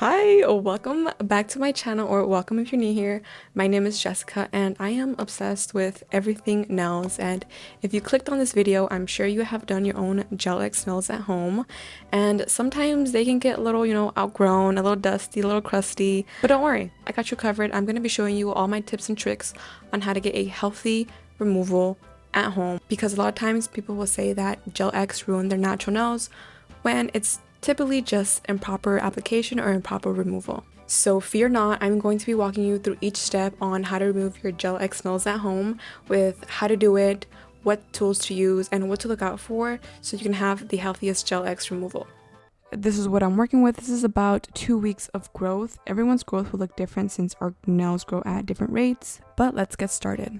Hi, welcome back to my channel, or welcome if you're new here. My name is Jessica and I am obsessed with everything nails, and if you clicked on this video, I'm sure you have done your own Gelx nails at home, and sometimes they can get a little, outgrown, a little dusty, a little crusty, but don't worry, I got you covered. I'm going to be showing you all my tips and tricks on how to get a healthy removal at home, because a lot of times people will say that Gelx ruined their natural nails when it's typically just improper application or improper removal. So fear not, I'm going to be walking you through each step on how to remove your Gelx nails at home, with how to do it, what tools to use, and what to look out for so you can have the healthiest Gelx removal. This is what I'm working with. This is about 2 weeks of growth. Everyone's growth will look different since our nails grow at different rates, but let's get started.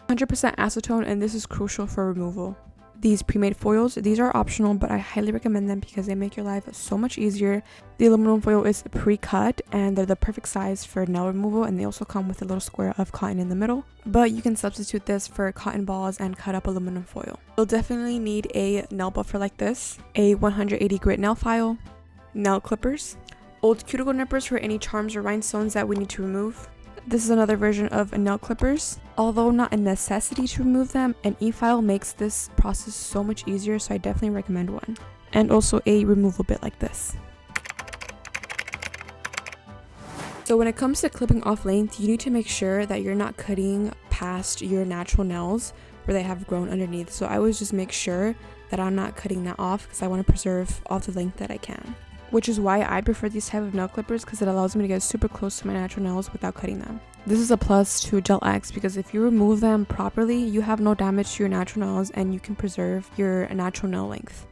100% acetone, and this is crucial for removal. These pre-made foils, these are optional, but I highly recommend them because they make your life so much easier. The aluminum foil is pre-cut and they're the perfect size for nail removal, and they also come with a little square of cotton in the middle. But you can substitute this for cotton balls and cut up aluminum foil. You'll definitely need a nail buffer like this, a 180 grit nail file, nail clippers, old cuticle nippers for any charms or rhinestones that we need to remove. This is another version of nail clippers. Although not a necessity to remove them, an e-file makes this process so much easier, so I definitely recommend one. And also a removal bit like this. So when it comes to clipping off length, you need to make sure that you're not cutting past your natural nails where they have grown underneath. So I always just make sure that I'm not cutting that off because I want to preserve all the length that I can. Which is why I prefer these type of nail clippers, because it allows me to get super close to my natural nails without cutting them. This is a plus to Gelx because if you remove them properly, you have no damage to your natural nails and you can preserve your natural nail length.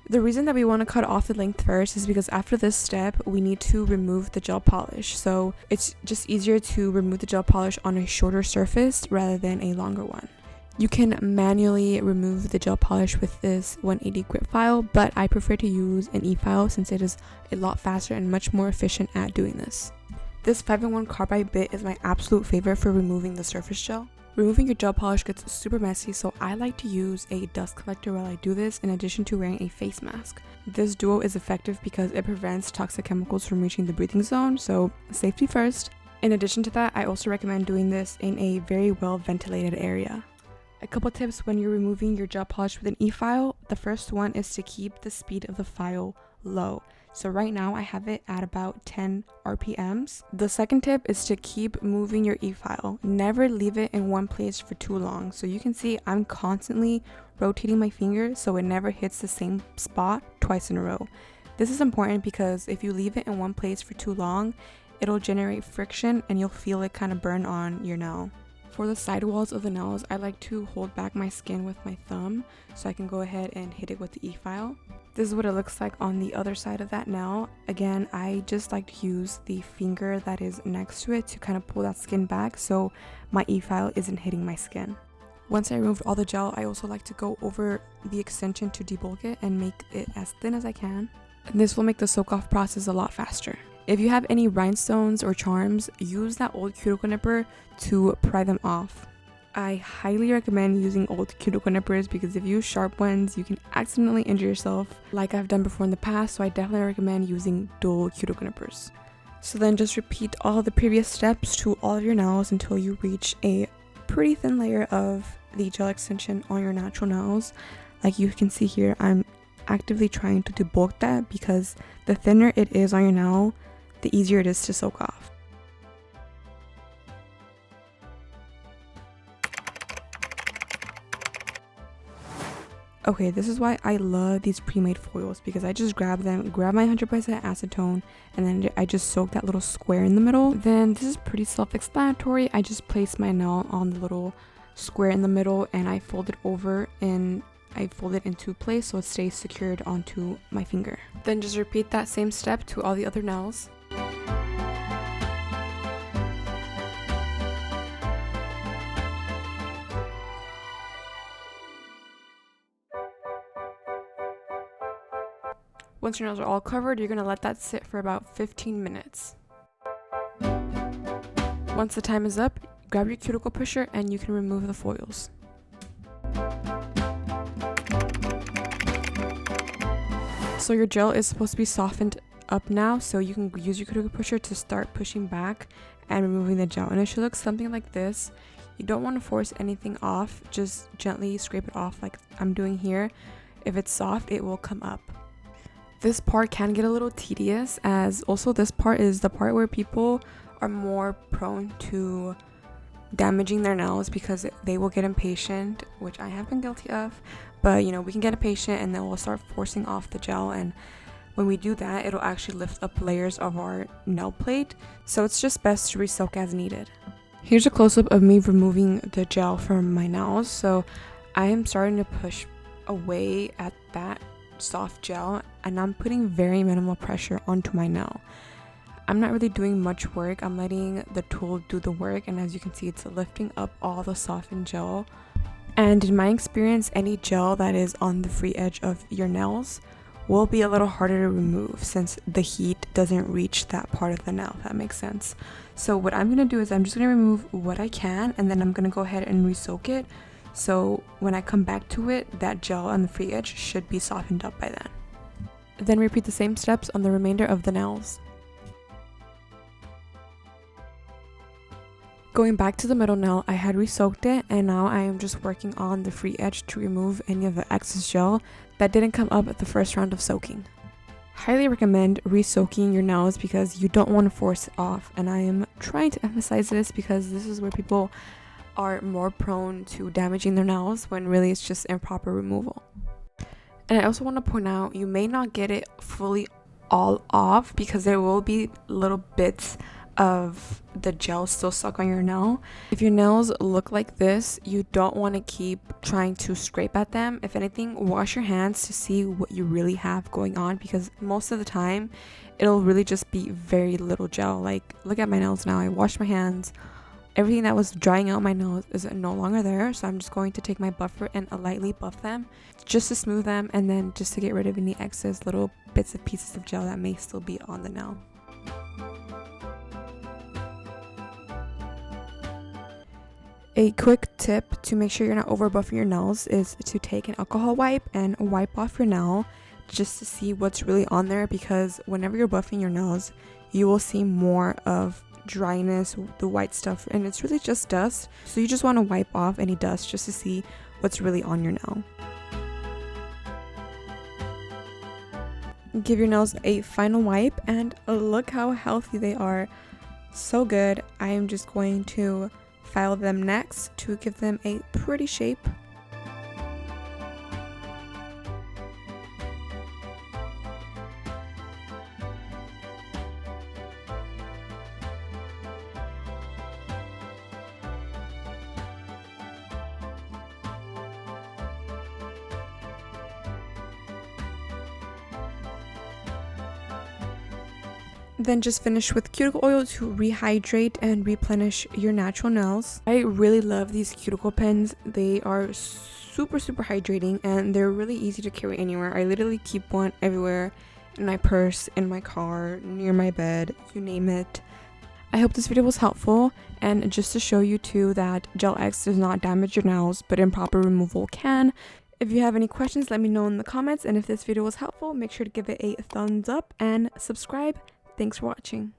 The reason that we want to cut off the length first is because after this step, we need to remove the gel polish. So it's just easier to remove the gel polish on a shorter surface rather than a longer one. You can manually remove the gel polish with this 180 grit file, but I prefer to use an e-file since it is a lot faster and much more efficient at doing this. This 5-in-1 carbide bit is my absolute favorite for removing the surface gel. Removing your gel polish gets super messy, so I like to use a dust collector while I do this, in addition to wearing a face mask. This duo is effective because it prevents toxic chemicals from reaching the breathing zone, so safety first. In addition to that, I also recommend doing this in a very well ventilated area. A couple tips when you're removing your gel polish with an e-file. The first one is to keep the speed of the file low. So right now I have it at about 10 RPMs. The second tip is to keep moving your e-file. Never leave it in one place for too long. So you can see I'm constantly rotating my finger so it never hits the same spot twice in a row. This is important because if you leave it in one place for too long, it'll generate friction and you'll feel it kind of burn on your nail. For the sidewalls of the nails, I like to hold back my skin with my thumb so I can go ahead and hit it with the e-file. This is what it looks like on the other side of that nail. Again, I just like to use the finger that is next to it to kind of pull that skin back so my e-file isn't hitting my skin. Once I removed all the gel, I also like to go over the extension to debulk it and make it as thin as I can. This will make the soak off process a lot faster. If you have any rhinestones or charms, use that old cuticle nipper to pry them off. I highly recommend using old cuticle nippers because if you use sharp ones, you can accidentally injure yourself like I've done before in the past, so I definitely recommend using dual cuticle nippers. So then just repeat all the previous steps to all of your nails until you reach a pretty thin layer of the gel extension on your natural nails. Like you can see here, I'm actively trying to debulk that because the thinner it is on your nail, the easier it is to soak off. Okay, this is why I love these pre-made foils, because I just grab them, grab my 100% acetone, and then I just soak that little square in the middle. Then this is pretty self-explanatory. I just place my nail on the little square in the middle and I fold it over and I fold it into place so it stays secured onto my finger. Then just repeat that same step to all the other nails. Once your nails are all covered, you're going to let that sit for about 15 minutes. Once the time is up, grab your cuticle pusher and you can remove the foils. So your gel is supposed to be softened up now, so you can use your cuticle pusher to start pushing back and removing the gel, and it should look something like this. You don't want to force anything off, just gently scrape it off like I'm doing here. If it's soft, it will come up. This part can get a little tedious, as also this part is the part where people are more prone to damaging their nails because they will get impatient, which I have been guilty of. But you know, we can get impatient and then we'll start forcing off the gel, and when we do that, it'll actually lift up layers of our nail plate, so it's just best to re-soak as needed. Here's a close-up of me removing the gel from my nails. So I am starting to push away at that soft gel, and I'm putting very minimal pressure onto my nail. I'm not really doing much work, I'm letting the tool do the work, and as you can see, it's lifting up all the softened gel. And in my experience, any gel that is on the free edge of your nails will be a little harder to remove since the heat doesn't reach that part of the nail, if that makes sense. So what I'm going to do is I'm just going to remove what I can, and then I'm going to go ahead and re-soak it. So when I come back to it, that gel on the free edge should be softened up by then. Then repeat the same steps on the remainder of the nails. Going back to the middle nail, I had re-soaked it, and now I am just working on the free edge to remove any of the excess gel that didn't come up at the first round of soaking. Highly recommend re-soaking your nails because you don't want to force it off, and I am trying to emphasize this because this is where people are more prone to damaging their nails when really it's just improper removal. And I also want to point out, you may not get it fully all off because there will be little bits of the gel still stuck on your nail. If your nails look like this, you don't want to keep trying to scrape at them. If anything, wash your hands to see what you really have going on, because most of the time it'll really just be very little gel. Like, look at my nails now. I washed my hands. Everything that was drying out my nails is no longer there, so I'm just going to take my buffer and lightly buff them just to smooth them, and then just to get rid of any excess little bits and pieces of gel that may still be on the nail. A quick tip to make sure you're not over buffing your nails is to take an alcohol wipe and wipe off your nail just to see what's really on there, because whenever you're buffing your nails, you will see more of dryness, the white stuff, and it's really just dust. So you just want to wipe off any dust just to see what's really on your nail. Give your nails a final wipe, and look how healthy they are. So good. I am just going to file them next to give them a pretty shape. Then just finish with cuticle oil to rehydrate and replenish your natural nails. I really love these cuticle pens. They are super hydrating, and they're really easy to carry anywhere. I literally keep one everywhere, in my purse, in my car, near my bed, you name it. I hope this video was helpful, and just to show you too that Gelx does not damage your nails, but improper removal can. If you have any questions, let me know in the comments, and if this video was helpful, make sure to give it a thumbs up and subscribe. Thanks for watching.